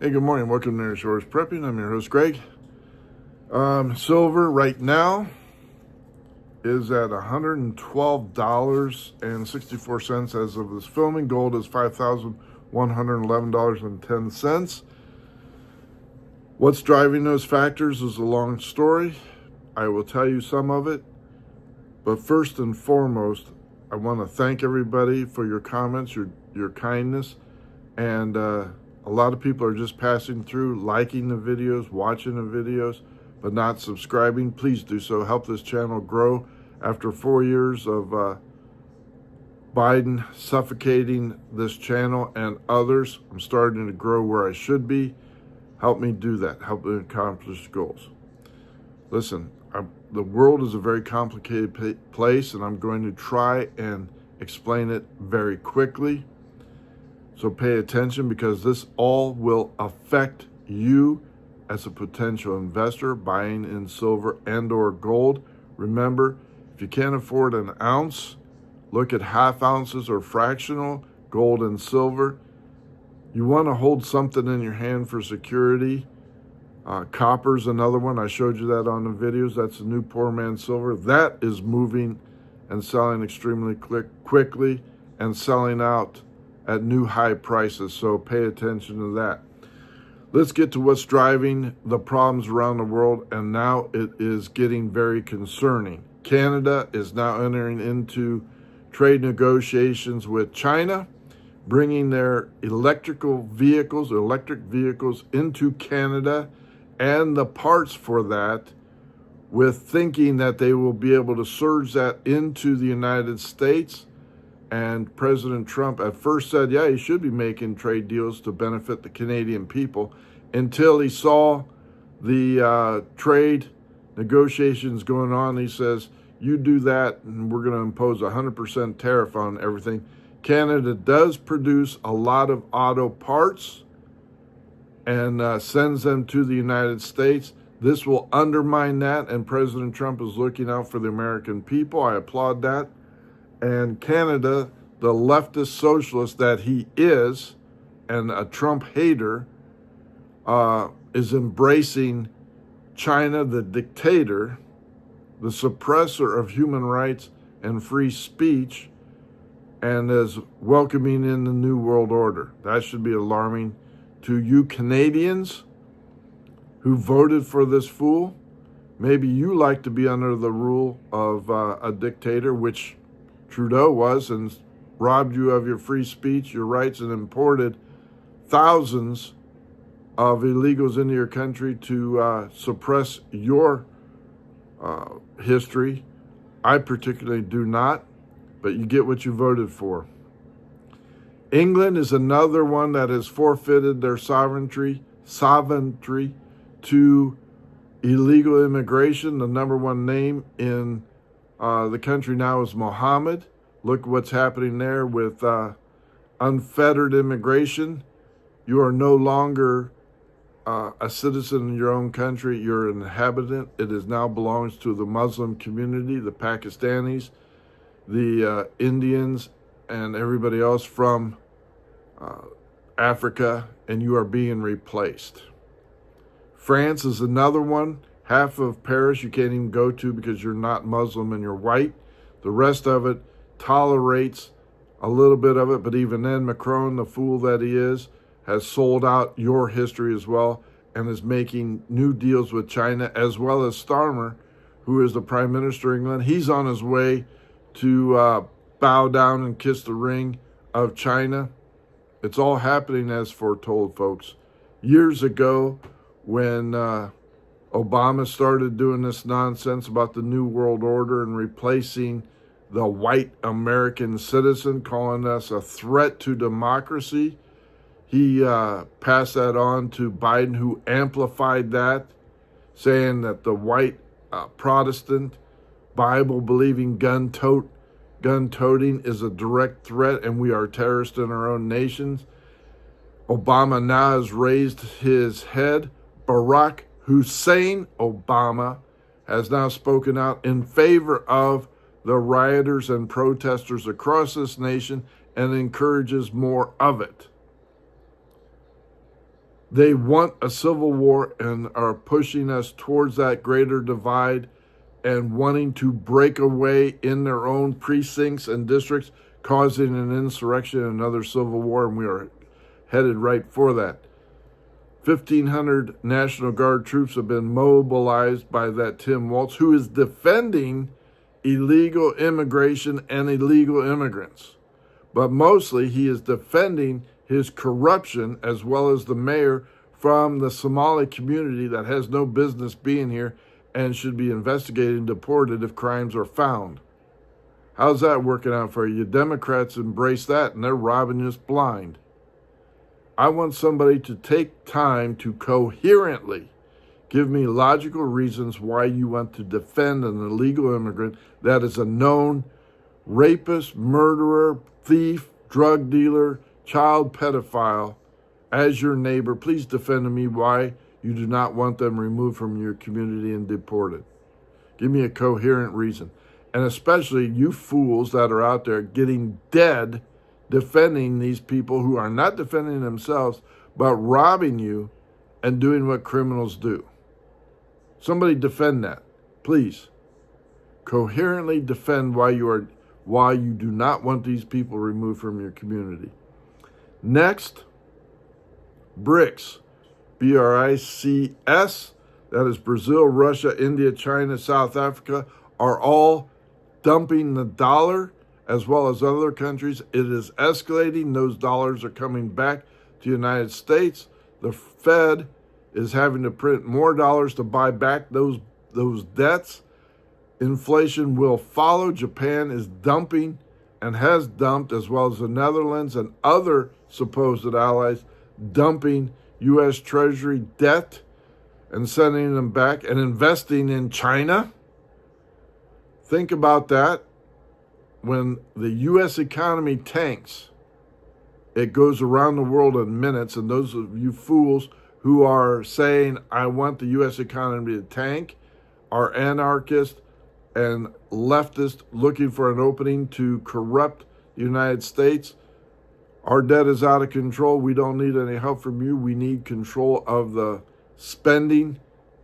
Hey, good morning. Welcome to Shores Prepping. I'm your host, Greg. Silver right now is at $112.64 as of this filming. Gold is $5,111.10. What's driving those factors is a long story. I will tell you some of it. But first and foremost, I want to thank everybody for your comments, your kindness, and a lot of people are just passing through, liking the videos, watching the videos, but not subscribing. Please do so. Help this channel grow. After 4 years of Biden suffocating this channel and others, I'm starting to grow where I should be. Help me do that. Help me accomplish goals. Listen, the world is a very complicated place, and I'm going to try and explain it very quickly. So pay attention, because this all will affect you as a potential investor buying in silver and or gold. Remember, if you can't afford an ounce, look at half ounces or fractional gold and silver. You want to hold something in your hand for security. Copper's another one. I showed you that on the videos. That's the new poor man's silver. That is moving and selling extremely quickly and selling out at new high prices, so pay attention to that. Let's get to what's driving the problems around the world, and now it is getting very concerning. Canada is now entering into trade negotiations with China, bringing their electric vehicles into Canada and the parts for that, with thinking that they will be able to surge that into the United States. And President Trump at first said, yeah, he should be making trade deals to benefit the Canadian people, until he saw the trade negotiations going on. He says, you do that and we're going to impose 100% tariff on everything. Canada does produce a lot of auto parts and sends them to the United States. This will undermine that, and President Trump is looking out for the American people. I applaud that. And Canada, the leftist socialist that he is, and a Trump hater, is embracing China, the dictator, the suppressor of human rights and free speech, and is welcoming in the New World Order. That should be alarming to you Canadians who voted for this fool. Maybe you like to be under the rule of a dictator, which Trudeau was, and robbed you of your free speech, your rights, and imported thousands of illegals into your country to suppress your history. I particularly do not, but you get what you voted for. England is another one that has forfeited their sovereignty to illegal immigration. The number one name in the country now is Mohammed. Look what's happening there with unfettered immigration. You are no longer a citizen in your own country. You're an inhabitant. It is now belongs to the Muslim community, the Pakistanis, the Indians, and everybody else from Africa, and you are being replaced. France is another one. Half of Paris you can't even go to because you're not Muslim and you're white. The rest of it tolerates a little bit of it, but even then, Macron, the fool that he is, has sold out your history as well and is making new deals with China, as well as Starmer, who is the Prime Minister of England. He's on his way to bow down and kiss the ring of China. It's all happening as foretold, folks. Years ago, when Obama started doing this nonsense about the New World Order and replacing the white American citizen, calling us a threat to democracy, he passed that on to Biden, who amplified that, saying that the white Protestant, Bible-believing, gun-toting is a direct threat, and we are terrorists in our own nations. Obama now has raised his head. Barack Hussein Obama has now spoken out in favor of the rioters and protesters across this nation and encourages more of it. They want a civil war and are pushing us towards that greater divide and wanting to break away in their own precincts and districts, causing an insurrection and another civil war, and we are headed right for that. 1,500 National Guard troops have been mobilized by that Tim Walz, who is defending illegal immigration and illegal immigrants. But mostly he is defending his corruption, as well as the mayor, from the Somali community that has no business being here and should be investigated and deported if crimes are found. How's that working out for you? Democrats embrace that, and they're robbing us blind. I want somebody to take time to coherently give me logical reasons why you want to defend an illegal immigrant that is a known rapist, murderer, thief, drug dealer, child pedophile as your neighbor. Please defend to me why you do not want them removed from your community and deported. Give me a coherent reason. And especially you fools that are out there getting dead defending these people who are not defending themselves, but robbing you and doing what criminals do. Somebody defend that, please. Coherently defend why you do not want these people removed from your community. Next, BRICS, BRICS, that is Brazil, Russia, India, China, South Africa, are all dumping the dollar as well as other countries. It is escalating. Those dollars are coming back to the United States. The Fed is having to print more dollars to buy back those debts. Inflation will follow. Japan is dumping and has dumped, as well as the Netherlands and other supposed allies, dumping U.S. Treasury debt and sending them back and investing in China. Think about that. When the U.S. economy tanks, it goes around the world in minutes. And those of you fools who are saying, I want the U.S. economy to tank, are anarchists and leftists looking for an opening to corrupt the United States. Our debt is out of control. We don't need any help from you. We need control of the spending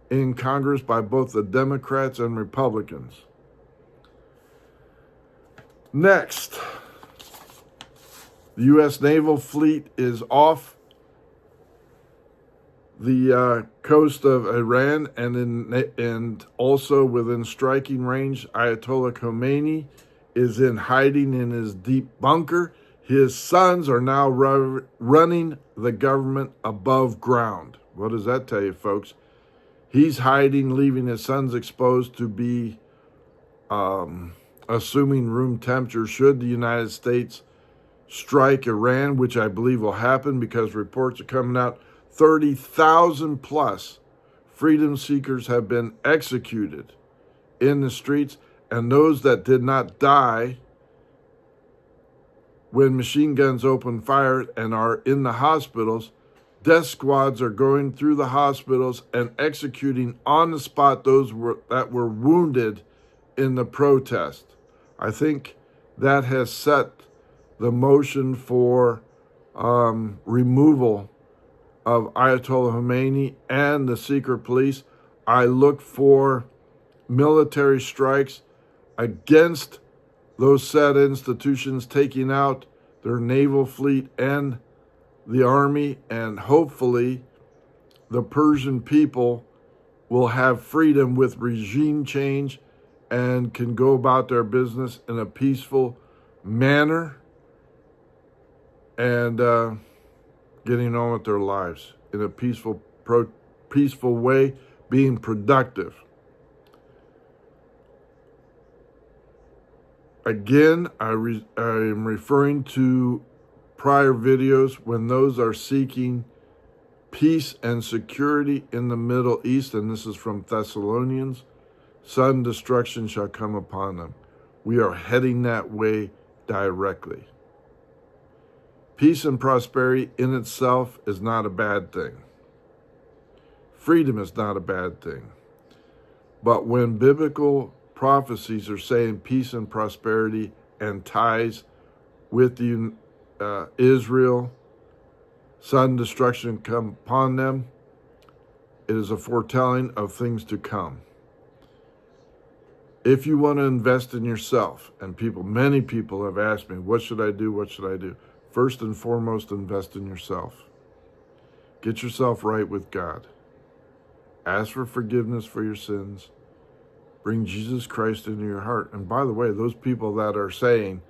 in Congress by both the Democrats and Republicans. Next, the U.S. naval fleet is off the coast of Iran and also within striking range. Ayatollah Khomeini is in hiding in his deep bunker. His sons are now running the government above ground. What does that tell you, folks? He's hiding, leaving his sons exposed to be assuming room temperature should the United States strike Iran, which I believe will happen because reports are coming out. 30,000 plus freedom seekers have been executed in the streets, and those that did not die when machine guns open fire and are in the hospitals, death squads are going through the hospitals and executing on the spot those that were wounded in the protest. I think that has set the motion for removal of Ayatollah Khomeini and the secret police. I look for military strikes against those said institutions, taking out their naval fleet and the army, and hopefully the Persian people will have freedom with regime change and can go about their business in a peaceful manner and getting on with their lives in a peaceful way, being productive. Again, I am referring to prior videos when those are seeking peace and security in the Middle East, and this is from Thessalonians, sudden destruction shall come upon them. We are heading that way directly. Peace and prosperity in itself is not a bad thing. Freedom is not a bad thing. But when biblical prophecies are saying peace and prosperity and ties with Israel, sudden destruction come upon them. It is a foretelling of things to come. If you want to invest in yourself, and many people have asked me, what should I do? What should I do? First and foremost, invest in yourself. Get yourself right with God. Ask for forgiveness for your sins. Bring Jesus Christ into your heart. And by the way, those people that are saying,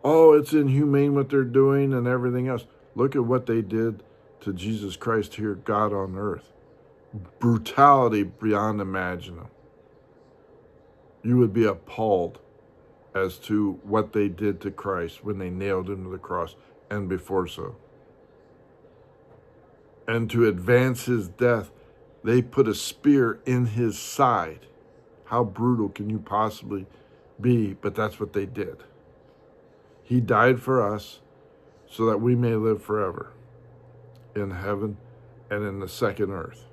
oh, it's inhumane what they're doing and everything else, look at what they did to Jesus Christ here, God on earth. Brutality beyond imaginable. You would be appalled as to what they did to Christ when they nailed him to the cross and before so. And to advance his death, they put a spear in his side. How brutal can you possibly be? But that's what they did. He died for us so that we may live forever in heaven and in the second earth.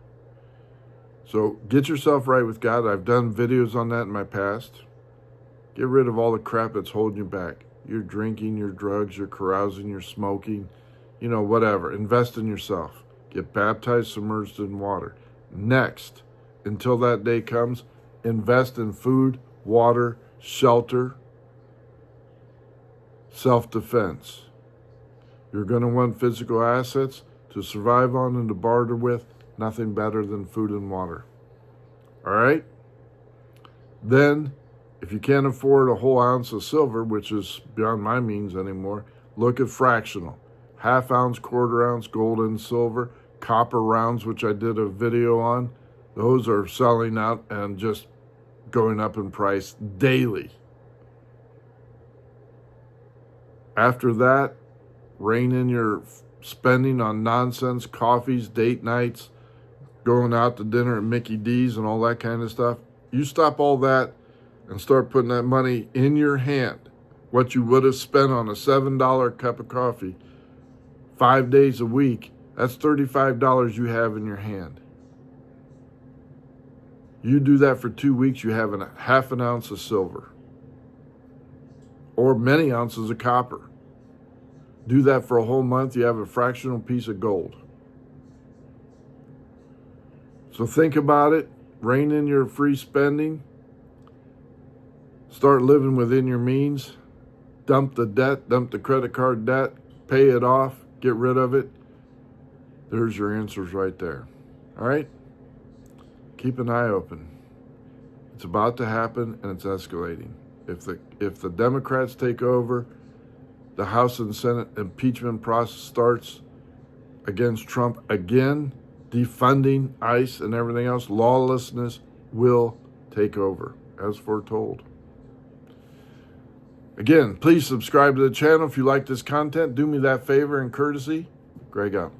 So get yourself right with God. I've done videos on that in my past. Get rid of all the crap that's holding you back. You're drinking, your drugs, you're carousing, you're smoking, whatever. Invest in yourself. Get baptized, submerged in water. Next, until that day comes, invest in food, water, shelter, self-defense. You're going to want physical assets to survive on and to barter with. Nothing better than food and water. All right? Then, if you can't afford a whole ounce of silver, which is beyond my means anymore, look at fractional. Half ounce, quarter ounce, gold and silver, copper rounds, which I did a video on. Those are selling out and just going up in price daily. After that, rein in your spending on nonsense, coffees, date nights, going out to dinner at Mickey D's and all that kind of stuff. You stop all that and start putting that money in your hand. What you would have spent on a $7 cup of coffee 5 days a week, that's $35 you have in your hand. You do that for 2 weeks, you have half an ounce of silver or many ounces of copper. Do that for a whole month, you have a fractional piece of gold. So think about it, rein in your free spending, start living within your means, dump the debt, dump the credit card debt, pay it off, get rid of it. There's your answers right there. All right? Keep an eye open. It's about to happen and it's escalating. If the Democrats take over, the House and Senate impeachment process starts against Trump again, defunding ICE and everything else, lawlessness will take over, as foretold. Again, please subscribe to the channel if you like this content. Do me that favor and courtesy. Greg out.